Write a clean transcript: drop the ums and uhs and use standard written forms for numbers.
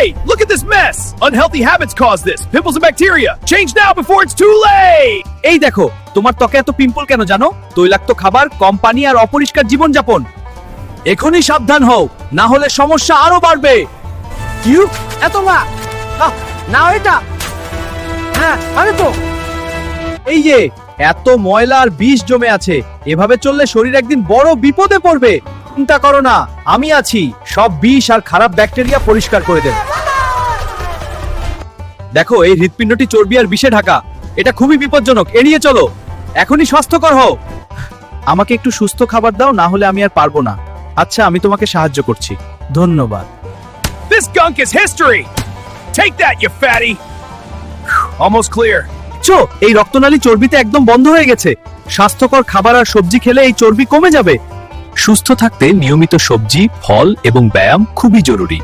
Hey, look at this mess! Unhealthy habits cause this. Pimples and bacteria. Change now before it's too late! এই দেখো, তোমার ত্বকে এত pimple কেন জানো? তৈলাক্ত খাবার, কম পানি আর অপরিষ্কার জীবনযাপন। এখনই সাবধান হও, না হলে সমস্যা আরো বাড়বে। কি এত না এটা হ্যাঁ আরে তো এই যে এত ময়লা আর বিষ জমে আছে, এভাবে চললে শরীর একদিন বড় বিপদে পড়বে। চিন্তা করো না, আমি আছি, সব বিষ আর খারাপ ব্যাকটেরিয়া পরিষ্কার করে দেব। দেখো, এই হৃৎপিণ্ডটি চর্বি আর বিষে ঢাকা, এটা খুবই বিপজ্জনক, এড়িয়ে চলো। এখনই স্বাস্থ্যকর হও। আমাকে একটু সুস্থ খাবার দাও, না হলে আমি আর পারবো না। আচ্ছা, আমি তোমাকে সাহায্য করছি। ধন্যবাদ। This gunk is history! Take that, you fatty! Almost clear. এই রক্তনালী চর্বিতে একদম বন্ধ হয়ে গেছে। স্বাস্থ্যকর খাবার আর সবজি খেলে এই চর্বি কমে যাবে। সুস্থ থাকতে নিয়মিত সবজি, ফল এবং ব্যায়াম খুবই জরুরি।